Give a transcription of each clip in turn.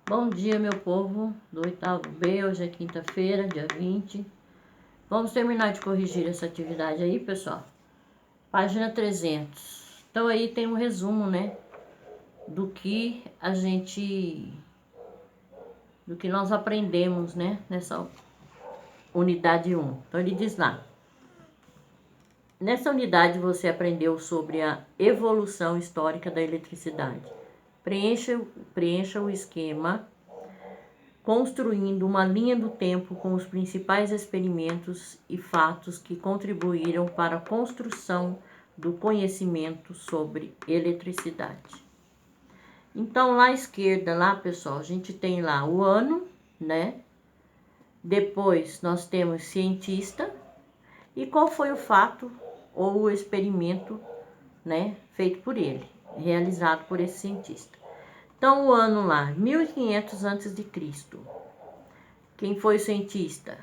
Bom dia, meu povo do 8º B. Hoje é quinta-feira, dia 20. Vamos terminar de corrigir essa atividade aí, pessoal. Página 300. Então, aí tem um resumo, né? Do que nós aprendemos, né? Nessa unidade 1. Então, ele diz lá. Nessa unidade, você aprendeu sobre a evolução histórica da eletricidade. Preencha o esquema construindo uma linha do tempo com os principais experimentos e fatos que contribuíram para a construção do conhecimento sobre eletricidade. Então, lá à esquerda, lá, pessoal, a gente tem lá o ano, né? Depois, nós temos cientista e qual foi o fato ou o experimento, né, feito por ele, realizado por esse cientista. Então, o ano lá, 1500 a.C. Quem foi o cientista?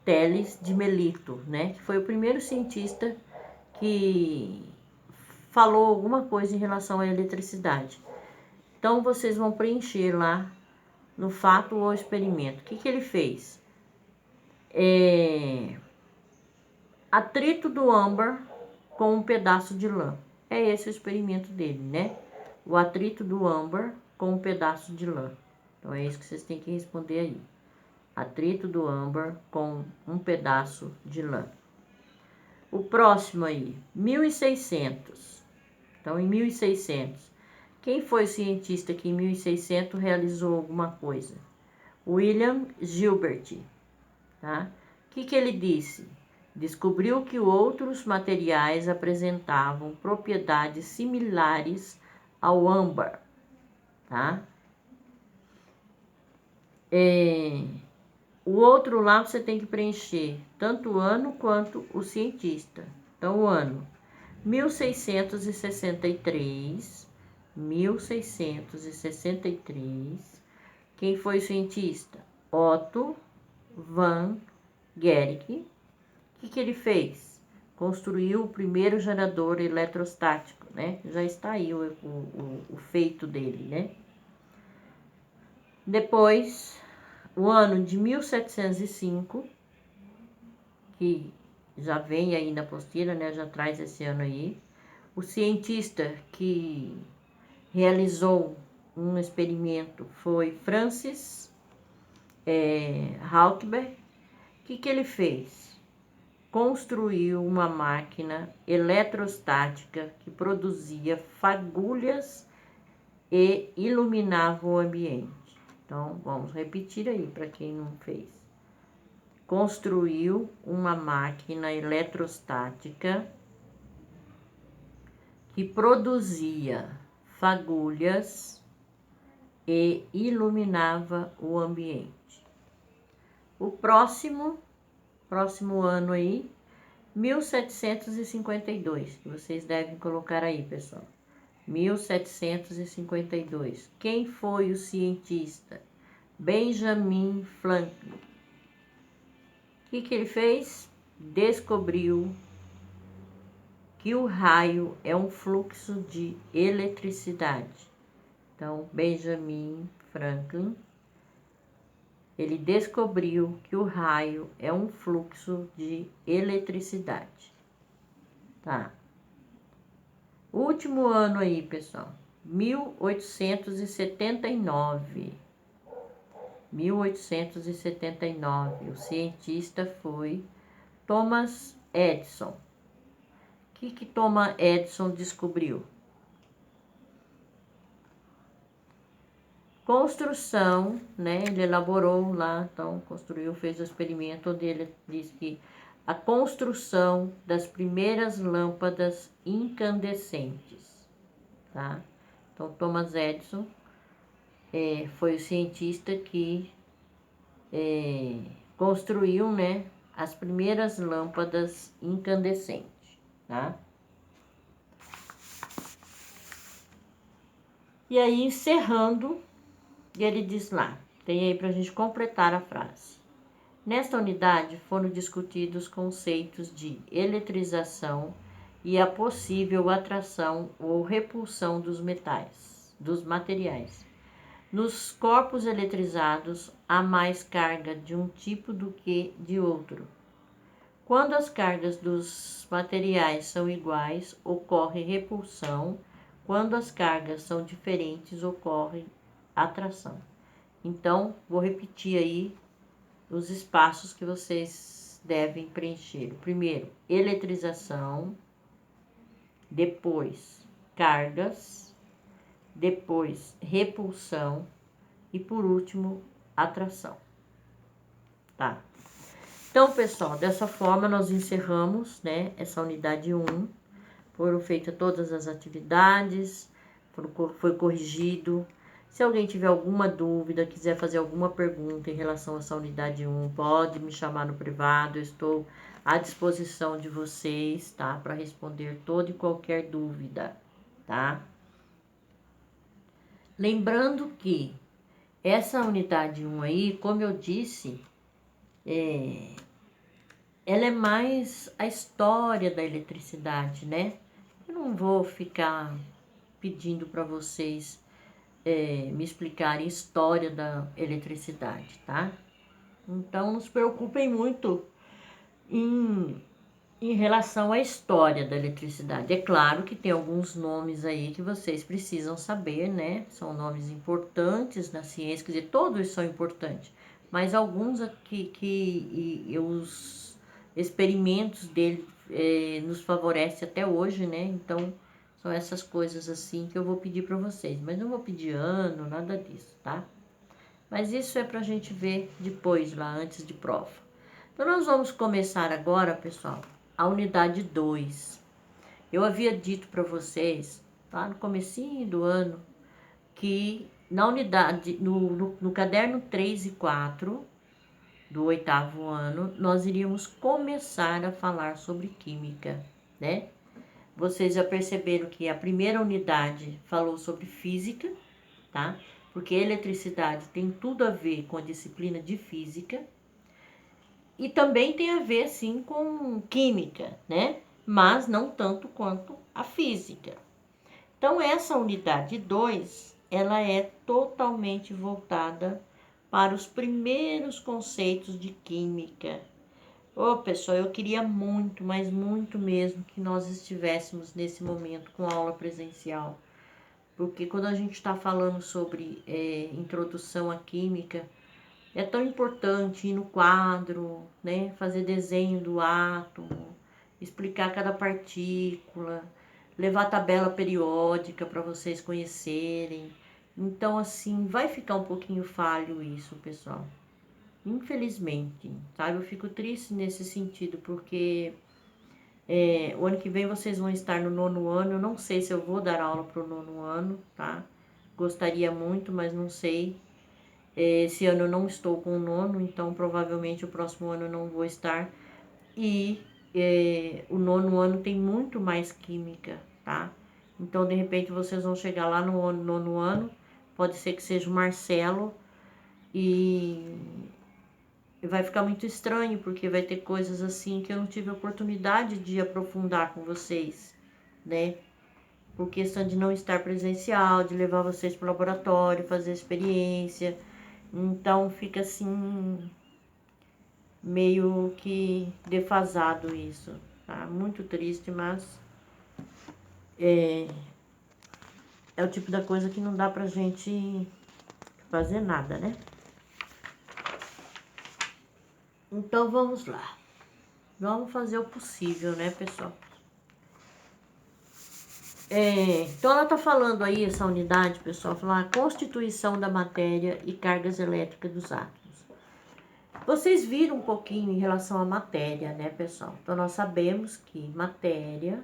Teles de Melito, né? Que foi o primeiro cientista que falou alguma coisa em relação à eletricidade. Então, vocês vão preencher lá no fato ou experimento. O que ele fez? Atrito do âmbar com um pedaço de lã. É esse o experimento dele, né? O atrito do âmbar com um pedaço de lã. Então, é isso que vocês têm que responder aí. Atrito do âmbar com um pedaço de lã. O próximo aí, 1600. Então, em 1600, quem foi o cientista que em 1600 realizou alguma coisa? William Gilbert, tá? O que ele disse? Descobriu que outros materiais apresentavam propriedades similares ao âmbar, tá? O outro lá você tem que preencher tanto o ano quanto o cientista. Então, o ano 1663. Quem foi o cientista? Otto van Guericke. O que ele fez? Construiu o primeiro gerador eletrostático, né? Já está aí o feito dele, né? Depois, o ano de 1705, que já vem aí na apostila, né? Já traz esse ano aí. O cientista que realizou um experimento foi Francis Rautenberg. O que ele fez? Construiu uma máquina eletrostática que produzia fagulhas e iluminava o ambiente. Então, vamos repetir aí para quem não fez. Construiu uma máquina eletrostática que produzia fagulhas e iluminava o ambiente. O próximo ano aí, 1752, que vocês devem colocar aí, pessoal. 1752. Quem foi o cientista? Benjamin Franklin. O que ele fez? Descobriu que o raio é um fluxo de eletricidade. Então, Benjamin Franklin, ele descobriu que o raio é um fluxo de eletricidade. Tá. Último ano aí, pessoal. 1879. 1879. O cientista foi Thomas Edison. O que Thomas Edison descobriu? Construção, né? Ele elaborou lá, então construiu, fez o experimento onde ele disse que a construção das primeiras lâmpadas incandescentes, tá? Então, Thomas Edison foi o cientista que construiu, né, as primeiras lâmpadas incandescentes, tá? E aí, encerrando, ele diz lá, tem aí para a gente completar a frase. Nesta unidade foram discutidos conceitos de eletrização e a possível atração ou repulsão dos materiais. Nos corpos eletrizados, há mais carga de um tipo do que de outro. Quando as cargas dos materiais são iguais, ocorre repulsão. Quando as cargas são diferentes, ocorre atração. Então, vou repetir aí os espaços que vocês devem preencher. Primeiro, eletrização, depois, cargas, depois, repulsão e, por último, atração. Tá? Então, pessoal, dessa forma nós encerramos, né, essa unidade 1. Foram feitas todas as atividades, foi corrigido. Se alguém tiver alguma dúvida, quiser fazer alguma pergunta em relação a essa unidade 1, pode me chamar no privado, eu estou à disposição de vocês, tá? Para responder toda e qualquer dúvida, tá? Lembrando que essa unidade 1 aí, como eu disse, ela é mais a história da eletricidade, né? Eu não vou ficar pedindo para vocês me explicarem história da eletricidade, tá? Então, não se preocupem muito em relação à história da eletricidade. É claro que tem alguns nomes aí que vocês precisam saber, né? São nomes importantes na ciência, quer dizer, todos são importantes, mas alguns aqui que os experimentos dele nos favorecem até hoje, né? Então, são essas coisas assim que eu vou pedir para vocês, mas não vou pedir ano, nada disso, tá? Mas isso é para a gente ver depois, lá antes de prova. Então, nós vamos começar agora, pessoal, a unidade 2. Eu havia dito para vocês, lá no comecinho do ano, que na unidade, no caderno 3 e 4 do 8º ano, nós iríamos começar a falar sobre química, né? Vocês já perceberam que a primeira unidade falou sobre física, tá? Porque eletricidade tem tudo a ver com a disciplina de física. E também tem a ver, sim, com química, né? Mas não tanto quanto a física. Então, essa unidade 2, ela é totalmente voltada para os primeiros conceitos de química. Ô, pessoal, eu queria muito, mas muito mesmo, que nós estivéssemos nesse momento com aula presencial. Porque quando a gente está falando sobre introdução à química, é tão importante ir no quadro, né? Fazer desenho do átomo, explicar cada partícula, levar tabela periódica para vocês conhecerem. Então, assim, vai ficar um pouquinho falho isso, pessoal. Infelizmente, sabe? Eu fico triste nesse sentido, porque o ano que vem vocês vão estar no 9º ano. Eu não sei se eu vou dar aula para o 9º ano, tá? Gostaria muito, mas não sei. Esse ano eu não estou com o 9º, então provavelmente o próximo ano eu não vou estar. E o 9º ano tem muito mais química, tá? Então, de repente, vocês vão chegar lá no 9º ano, pode ser que seja o Marcelo, e vai ficar muito estranho, porque vai ter coisas assim que eu não tive oportunidade de aprofundar com vocês, né? Por questão de não estar presencial, de levar vocês para o laboratório, fazer experiência. Então, fica assim, meio que defasado isso, tá? Muito triste, mas é o tipo da coisa que não dá pra gente fazer nada, né? Então, vamos lá. Vamos fazer o possível, né, pessoal? Então, ela tá falando aí, essa unidade, pessoal, falar a constituição da matéria e cargas elétricas dos átomos. Vocês viram um pouquinho em relação à matéria, né, pessoal? Então, nós sabemos que matéria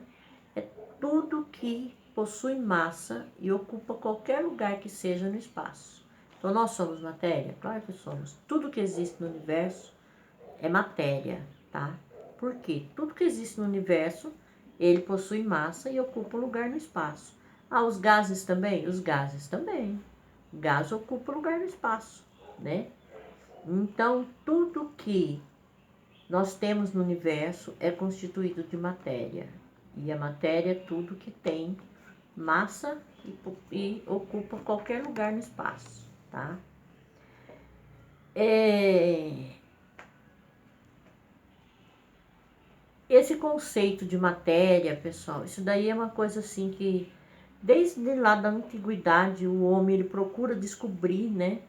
é tudo que possui massa e ocupa qualquer lugar que seja no espaço. Então, nós somos matéria? Claro que somos. Tudo que existe no universo é matéria, tá? Por quê? Tudo que existe no universo, ele possui massa e ocupa lugar no espaço. Ah, os gases também? Os gases também. O gás ocupa lugar no espaço, né? Então, tudo que nós temos no universo é constituído de matéria. E a matéria é tudo que tem massa e ocupa qualquer lugar no espaço, tá? Esse conceito de matéria, pessoal, isso daí é uma coisa assim que desde lá da antiguidade o homem ele procura descobrir, né?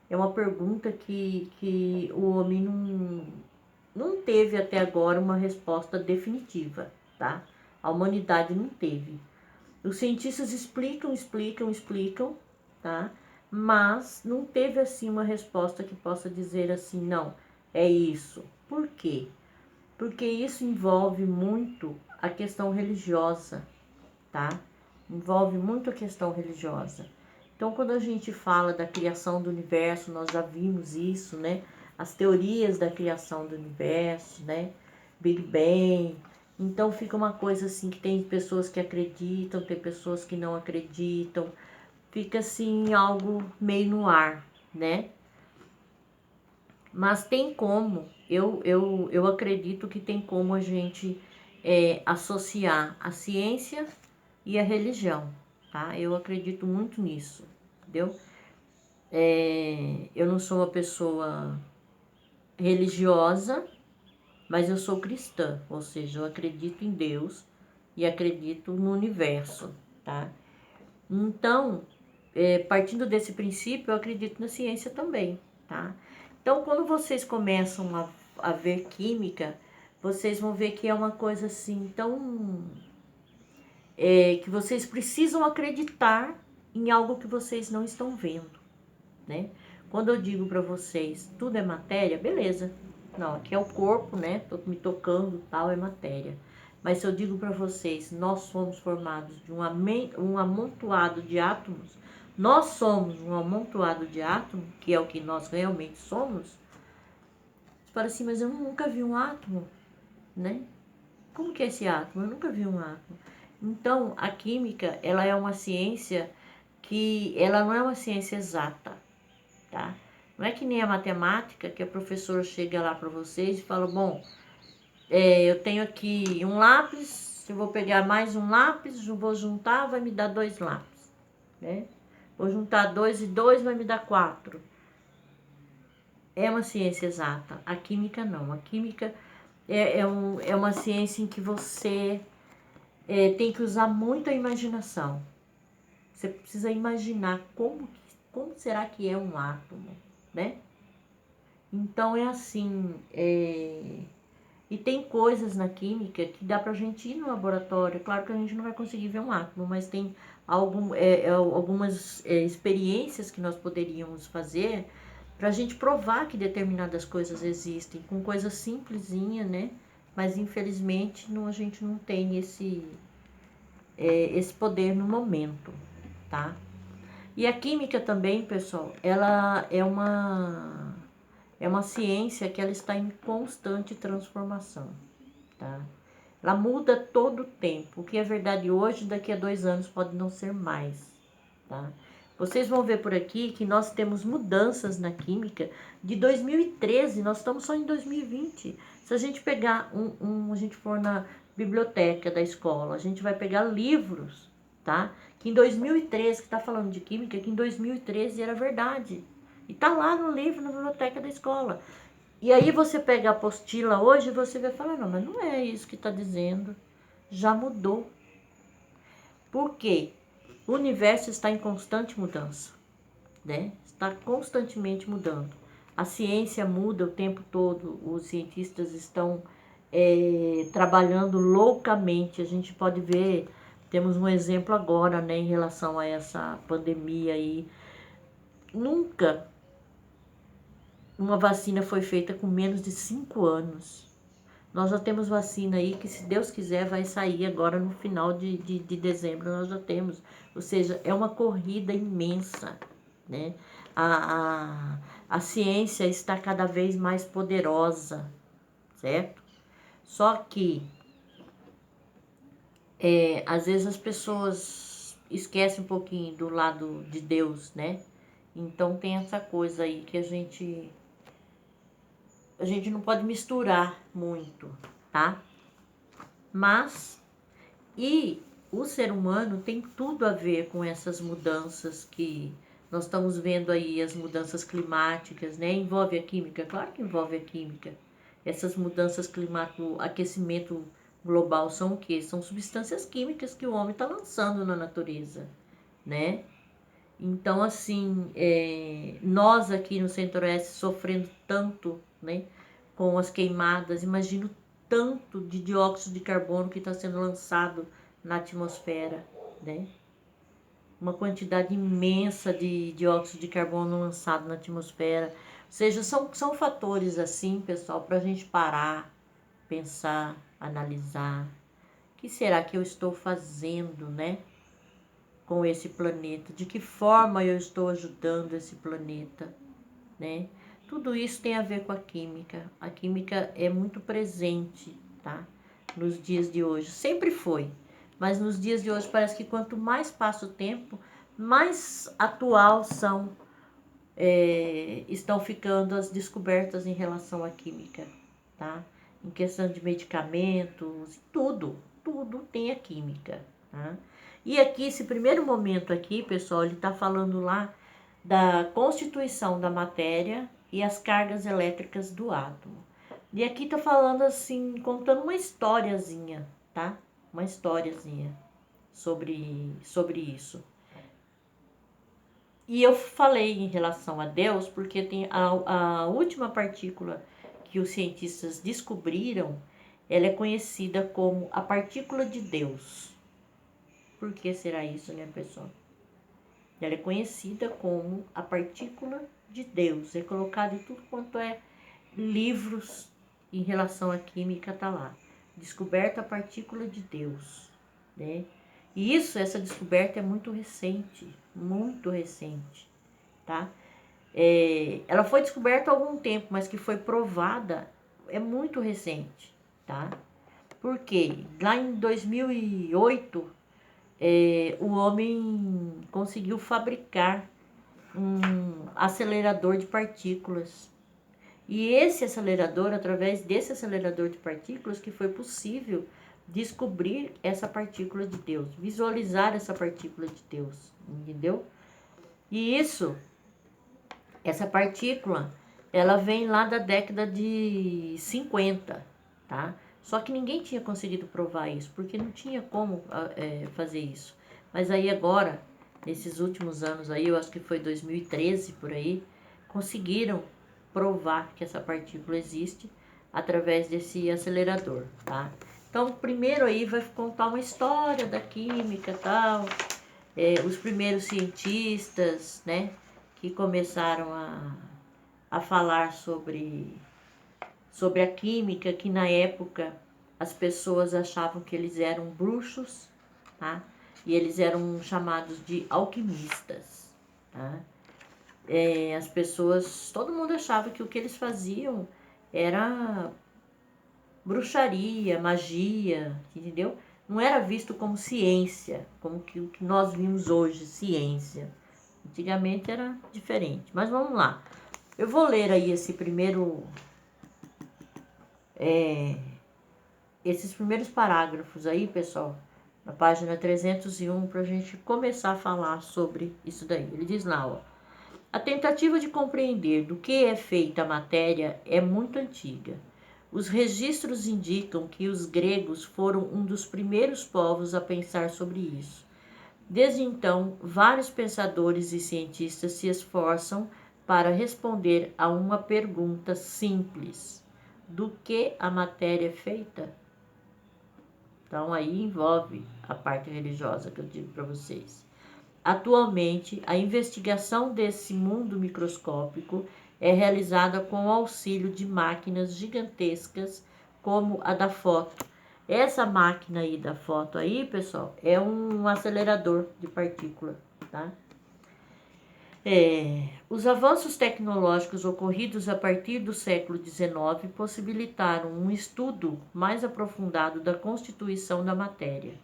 É uma pergunta que o homem não teve até agora uma resposta definitiva, tá? A humanidade não teve. Os cientistas explicam, tá? Mas não teve assim uma resposta que possa dizer assim, não, é isso. Por quê? Porque isso envolve muito a questão religiosa, tá? Envolve muito a questão religiosa. Então, quando a gente fala da criação do universo, nós já vimos isso, né? As teorias da criação do universo, né? Big Bang. Então, fica uma coisa assim que tem pessoas que acreditam, tem pessoas que não acreditam. Fica assim algo meio no ar, né? Mas tem como, eu acredito que tem como a gente associar a ciência e a religião, tá? Eu acredito muito nisso, entendeu? Eu não sou uma pessoa religiosa, mas eu sou cristã, ou seja, eu acredito em Deus e acredito no universo, tá? Então, partindo desse princípio, eu acredito na ciência também, tá? Então, quando vocês começam a ver química, vocês vão ver que é uma coisa assim tão que vocês precisam acreditar em algo que vocês não estão vendo, né? Quando eu digo para vocês, tudo é matéria, beleza. Não, aqui é o corpo, né? Tô me tocando, tal, é matéria. Mas se eu digo para vocês, nós somos formados de um amontoado de átomos, nós somos um amontoado de átomos, que é o que nós realmente somos. Você fala assim, mas eu nunca vi um átomo, né? Como que é esse átomo? Eu nunca vi um átomo. Então, a química, ela é uma ciência que ela não é uma ciência exata, tá? Não é que nem a matemática, que a professora chega lá para vocês e fala, bom, eu tenho aqui um lápis, eu vou pegar mais um lápis, vou juntar, vai me dar 2 lápis, né? Vou juntar 2 e 2 vai me dar 4. É uma ciência exata. A química não. A química é uma ciência em que você tem que usar muito a imaginação. Você precisa imaginar como será que é um átomo, né? Então é assim, e tem coisas na química que dá pra gente ir no laboratório. Claro que a gente não vai conseguir ver um átomo, mas tem algumas experiências que nós poderíamos fazer pra gente provar que determinadas coisas existem, com coisas simplesinhas, né? Mas infelizmente a gente não tem esse poder no momento, tá? E a química também, pessoal, ela é uma ciência que ela está em constante transformação, tá? Ela muda todo o tempo. O que é verdade hoje, daqui a 2 anos pode não ser mais, tá? Vocês vão ver por aqui que nós temos mudanças na química de 2013, nós estamos só em 2020. Se a gente pegar a gente for na biblioteca da escola, a gente vai pegar livros, tá? Que em 2013, que está falando de química, que em 2013 era verdade. E tá lá no livro, na biblioteca da escola. E aí você pega a apostila hoje e você vai falar, não, mas não é isso que está dizendo. Já mudou. Por quê? O universo está em constante mudança, né? Está constantemente mudando. A ciência muda o tempo todo, os cientistas estão trabalhando loucamente. A gente pode ver, temos um exemplo agora, né, em relação a essa pandemia aí. Nunca uma vacina foi feita com menos de 5 anos. Nós já temos vacina aí que, se Deus quiser, vai sair agora no final de dezembro, nós já temos. Ou seja, é uma corrida imensa, né? A ciência está cada vez mais poderosa, certo? Só que, às vezes as pessoas esquecem um pouquinho do lado de Deus, né? Então tem essa coisa aí que a gente não pode misturar muito, tá? Mas, e o ser humano tem tudo a ver com essas mudanças que Nós estamos vendo aí as mudanças climáticas, né? Envolve a química? Claro que envolve a química. Essas mudanças climáticas, aquecimento global são o quê? São substâncias químicas que o homem está lançando na natureza, né? Então, assim, nós aqui no Centro-Oeste sofrendo tanto, né, com as queimadas, imagino tanto de dióxido de carbono que está sendo lançado na atmosfera, né? Uma quantidade imensa de dióxido de carbono lançado na atmosfera. Ou seja, são fatores assim, pessoal, para a gente parar, pensar, analisar. O que será que eu estou fazendo, né, com esse planeta? De que forma eu estou ajudando esse planeta, né? Tudo isso tem a ver com a química. A química é muito presente, tá? Nos dias de hoje. Sempre foi. Mas nos dias de hoje parece que quanto mais passa o tempo, mais atual estão ficando as descobertas em relação à química, tá? Em questão de medicamentos, tudo tem a química, tá? E aqui, esse primeiro momento aqui, pessoal, ele está falando lá da constituição da matéria e as cargas elétricas do átomo. E aqui está falando assim, contando uma historiazinha, tá? Uma historiazinha sobre isso. E eu falei em relação a Deus porque tem a última partícula que os cientistas descobriram, ela é conhecida como a partícula de Deus. Por que será isso, né, pessoal? Ela é conhecida como a partícula de Deus. É colocado em tudo quanto é livros em relação à química, tá lá. Descoberta a partícula de Deus, né? E essa descoberta é muito recente, tá? Ela foi descoberta há algum tempo, mas que foi provada é muito recente, tá? Por quê? Lá em 2008, o homem conseguiu fabricar um acelerador de partículas. E esse acelerador, através desse acelerador de partículas, que foi possível descobrir essa partícula de Deus, visualizar essa partícula de Deus, entendeu? E essa partícula, ela vem lá da década de 50, tá? Só que ninguém tinha conseguido provar isso, porque não tinha como fazer isso. Mas aí agora, nesses últimos anos aí, eu acho que foi 2013 por aí, conseguiram provar que essa partícula existe através desse acelerador, tá? Então, primeiro aí vai contar uma história da química e tal, os primeiros cientistas, né, que começaram a falar sobre a química, que na época as pessoas achavam que eles eram bruxos, tá? E eles eram chamados de alquimistas, tá? As pessoas, todo mundo achava que o que eles faziam era bruxaria, magia, entendeu? Não era visto como ciência, como o que nós vimos hoje, ciência. Antigamente era diferente. Mas vamos lá. Eu vou ler aí esses primeiros parágrafos aí, pessoal, na página 301, para a gente começar a falar sobre isso daí. Ele diz lá, ó. A tentativa de compreender do que é feita a matéria é muito antiga. Os registros indicam que os gregos foram um dos primeiros povos a pensar sobre isso. Desde então, vários pensadores e cientistas se esforçam para responder a uma pergunta simples: do que a matéria é feita? Então, aí envolve a parte religiosa que eu digo para vocês. Atualmente, a investigação desse mundo microscópico é realizada com o auxílio de máquinas gigantescas como a da foto. Essa máquina aí da foto aí, pessoal, é um acelerador de partícula, tá? Os avanços tecnológicos ocorridos a partir do século XIX possibilitaram um estudo mais aprofundado da constituição da matéria.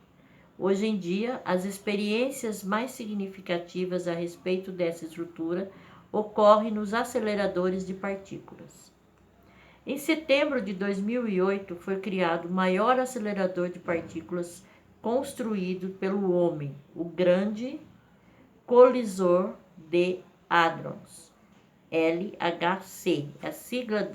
Hoje em dia, as experiências mais significativas a respeito dessa estrutura ocorrem nos aceleradores de partículas. Em setembro de 2008, foi criado o maior acelerador de partículas construído pelo homem, o Grande Colisor de Hadrons, LHC, é a sigla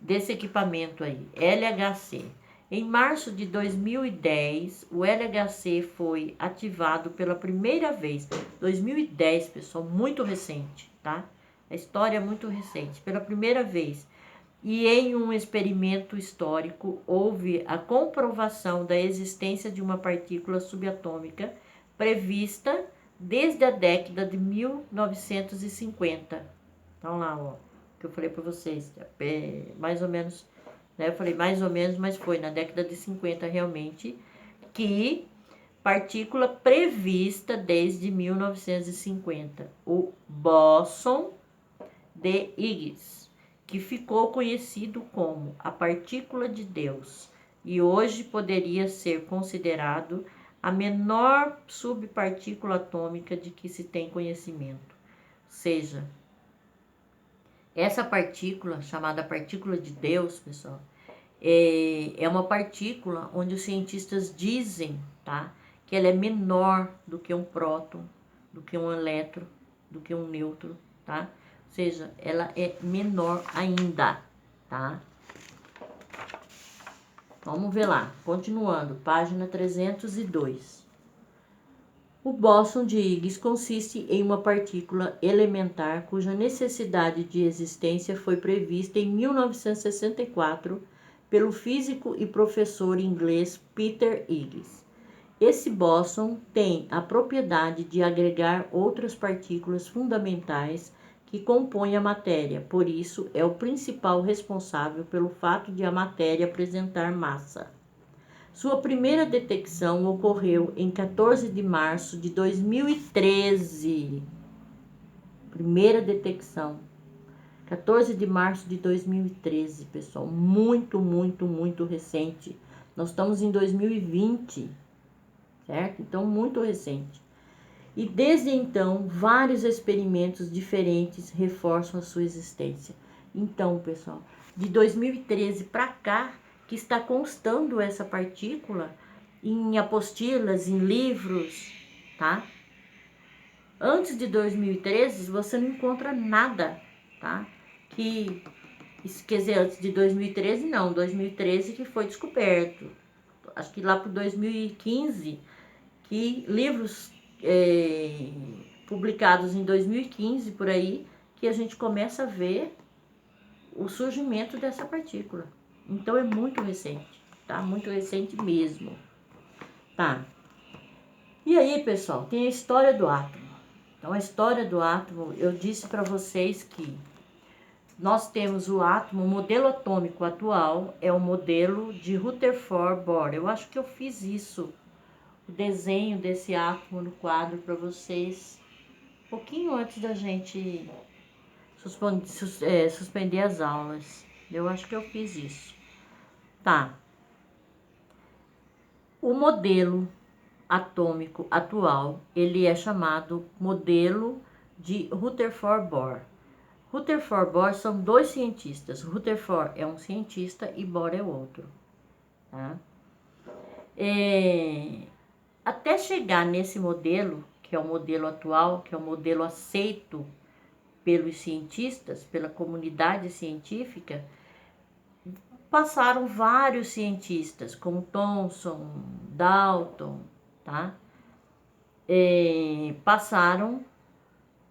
desse equipamento aí, LHC. Em março de 2010, o LHC foi ativado pela primeira vez. 2010, pessoal, muito recente, tá? A história é muito recente. Pela primeira vez. E em um experimento histórico, houve a comprovação da existência de uma partícula subatômica prevista desde a década de 1950. Então lá, ó, que eu falei para vocês, mais ou menos, né? Eu falei mais ou menos, mas foi na década de 50 realmente, que partícula prevista desde 1950, o bóson de Higgs, que ficou conhecido como a partícula de Deus e hoje poderia ser considerado a menor subpartícula atômica de que se tem conhecimento. Ou seja, essa partícula, chamada partícula de Deus, pessoal, é uma partícula onde os cientistas dizem, tá, que ela é menor do que um próton, do que um elétron, do que um nêutron, tá? Ou seja, ela é menor ainda, tá? Vamos ver lá, continuando, página 302. O bóson de Higgs consiste em uma partícula elementar cuja necessidade de existência foi prevista em 1964 pelo físico e professor inglês Peter Higgs. Esse bóson tem a propriedade de agregar outras partículas fundamentais que compõem a matéria, por isso é o principal responsável pelo fato de a matéria apresentar massa. Sua primeira detecção ocorreu em 14 de março de 2013. Primeira detecção. 14 de março de 2013, pessoal. Muito, muito, muito recente. Nós estamos em 2020, certo? Então, muito recente. E desde então, vários experimentos diferentes reforçam a sua existência. Então, pessoal, de 2013 para cá, que está constando essa partícula em apostilas, em livros, tá? Antes de 2013, você não encontra nada, tá? Quer dizer, antes de 2013, não. 2013 que foi descoberto. Acho que lá para 2015, que livros publicados em 2015, por aí, que a gente começa a ver o surgimento dessa partícula. Então é muito recente, tá? Muito recente mesmo, tá? E aí, pessoal, tem a história do átomo. Então, a história do átomo, eu disse para vocês que nós temos o átomo, o modelo atômico atual é o modelo de Rutherford Bohr. Eu acho que eu fiz isso, o desenho desse átomo no quadro para vocês, um pouquinho antes da gente suspender as aulas. Eu acho que eu fiz isso. Tá. O modelo atômico atual, ele é chamado modelo de Rutherford Bohr. Rutherford Bohr são dois cientistas. Rutherford é um cientista e Bohr é outro. Tá? Até chegar nesse modelo, que é o modelo atual, que é o modelo aceito pelos cientistas, pela comunidade científica, passaram vários cientistas, como Thomson, Dalton, tá? Passaram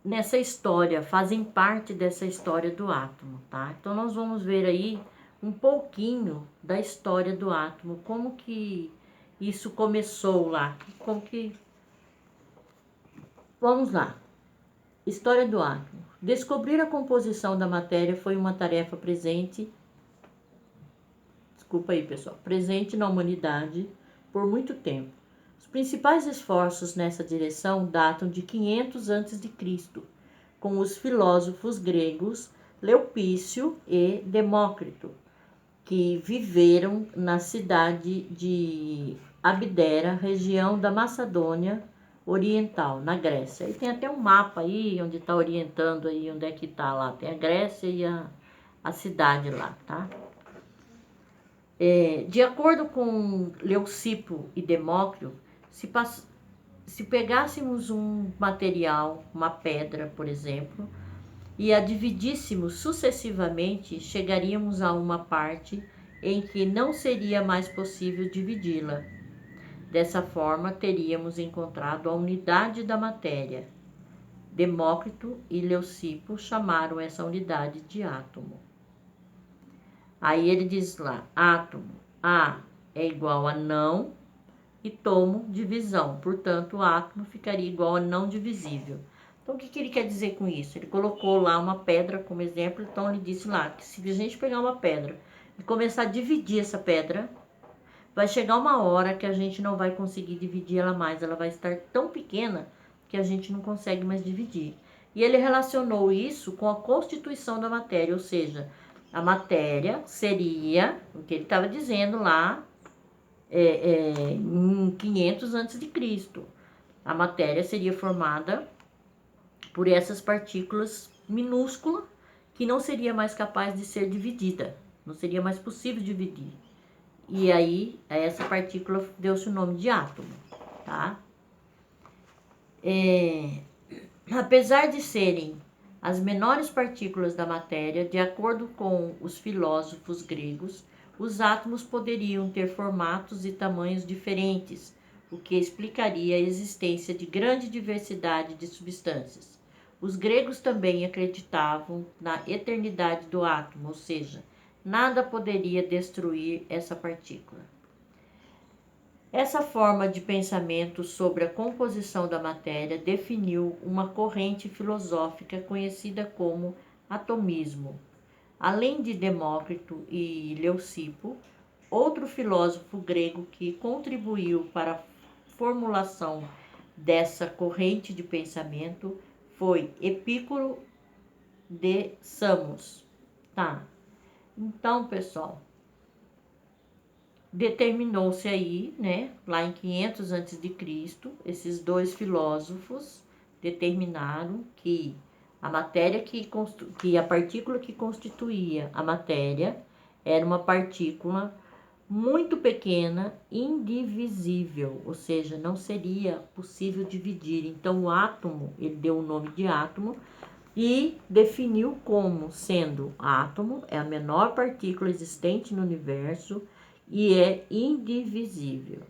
nessa história, fazem parte dessa história do átomo, tá? Então, nós vamos ver aí um pouquinho da história do átomo, como que isso começou lá, como que... Vamos lá. História do átomo. Descobrir a composição da matéria foi uma tarefa presente na humanidade por muito tempo. Os principais esforços nessa direção datam de 500 a.C., com os filósofos gregos Leopício e Demócrito, que viveram na cidade de Abdera, região da Macedônia Oriental, na Grécia. E tem até um mapa aí, onde está orientando aí, onde é que está lá. Tem a Grécia e a cidade lá, tá? De acordo com Leucipo e Demócrito, se pegássemos um material, uma pedra, por exemplo, e a dividíssemos sucessivamente, chegaríamos a uma parte em que não seria mais possível dividi-la. Dessa forma, teríamos encontrado a unidade da matéria. Demócrito e Leucipo chamaram essa unidade de átomo. Aí ele diz lá, átomo, A é igual a não e tomo, divisão. Portanto, o átomo ficaria igual a não divisível. Então, o que ele quer dizer com isso? Ele colocou lá uma pedra como exemplo, então ele disse lá que se a gente pegar uma pedra e começar a dividir essa pedra, vai chegar uma hora que a gente não vai conseguir dividir ela mais, ela vai estar tão pequena que a gente não consegue mais dividir. E ele relacionou isso com a constituição da matéria, ou seja, a matéria seria, o que ele estava dizendo lá, em 500 a.C. A matéria seria formada por essas partículas minúsculas que não seria mais capaz de ser dividida, não seria mais possível dividir. E aí, a essa partícula deu-se o nome de átomo, tá? Apesar de serem as menores partículas da matéria, de acordo com os filósofos gregos, os átomos poderiam ter formatos e tamanhos diferentes, o que explicaria a existência de grande diversidade de substâncias. Os gregos também acreditavam na eternidade do átomo, ou seja, nada poderia destruir essa partícula. Essa forma de pensamento sobre a composição da matéria definiu uma corrente filosófica conhecida como atomismo. Além de Demócrito e Leucipo, outro filósofo grego que contribuiu para a formulação dessa corrente de pensamento foi Epicuro de Samos. Tá? Então, pessoal, determinou-se aí, né, lá em 500 a.C., esses dois filósofos determinaram que a matéria que a partícula que constituía a matéria era uma partícula muito pequena, indivisível, ou seja, não seria possível dividir. Então, o átomo, ele deu o nome de átomo e definiu como sendo átomo é a menor partícula existente no universo e é indivisível.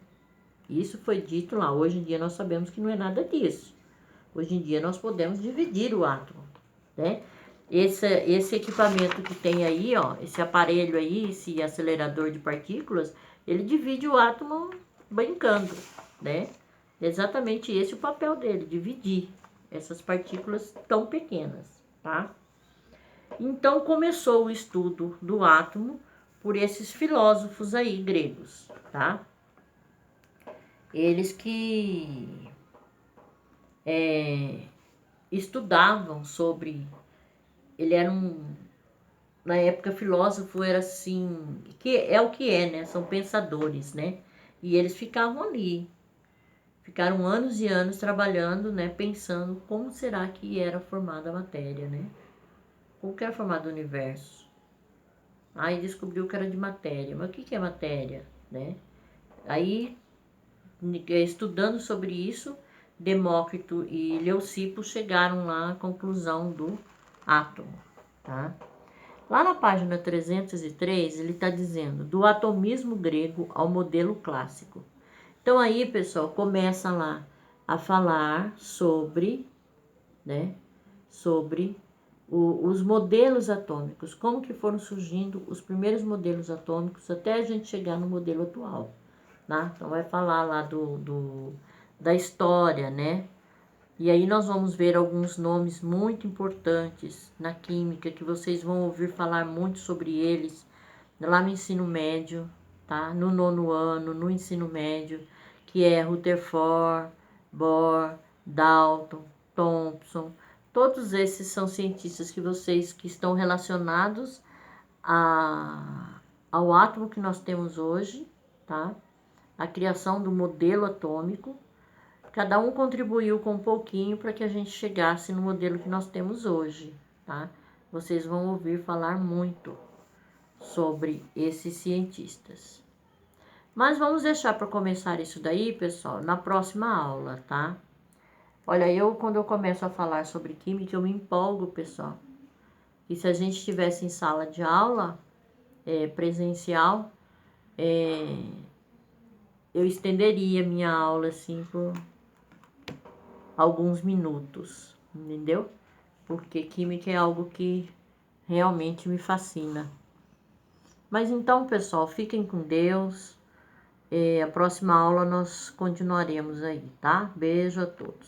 Isso foi dito lá. Hoje em dia nós sabemos que não é nada disso. Hoje em dia nós podemos dividir o átomo, né? Esse equipamento que tem aí, ó, esse aparelho aí, esse acelerador de partículas, ele divide o átomo brincando, né? Exatamente esse é o papel dele, dividir essas partículas tão pequenas, tá? Então começou o estudo do átomo por esses filósofos aí gregos, tá? Eles que estudavam sobre... Ele era na época, filósofo era assim... que é o que é, né? São pensadores, né? E eles ficavam ali. Ficaram anos e anos trabalhando, né? Pensando como será que era formada a matéria, né? Como que era formado o universo. Aí descobriu que era de matéria. Mas o que é matéria, né? Aí, estudando sobre isso, Demócrito e Leucipo chegaram lá à conclusão do átomo, tá? Lá na página 303, ele está dizendo, do atomismo grego ao modelo clássico. Então aí, pessoal, começa lá a falar sobre, né, sobre os modelos atômicos, como que foram surgindo os primeiros modelos atômicos até a gente chegar no modelo atual, tá? Então vai falar lá da história, né? E aí nós vamos ver alguns nomes muito importantes na química, que vocês vão ouvir falar muito sobre eles lá no ensino médio, tá? No 9º ano, no ensino médio, que é Rutherford, Bohr, Dalton, Thomson. Todos esses são cientistas que vocês que estão relacionados ao átomo que nós temos hoje, tá? A criação do modelo atômico. Cada um contribuiu com um pouquinho para que a gente chegasse no modelo que nós temos hoje, tá? Vocês vão ouvir falar muito sobre esses cientistas. Mas vamos deixar para começar isso daí, pessoal, na próxima aula, tá? Olha, quando eu começo a falar sobre química, eu me empolgo, pessoal. E se a gente estivesse em sala de aula, presencial, eu estenderia minha aula, assim, por alguns minutos, entendeu? Porque química é algo que realmente me fascina. Mas então, pessoal, fiquem com Deus. A próxima aula nós continuaremos aí, tá? Beijo a todos.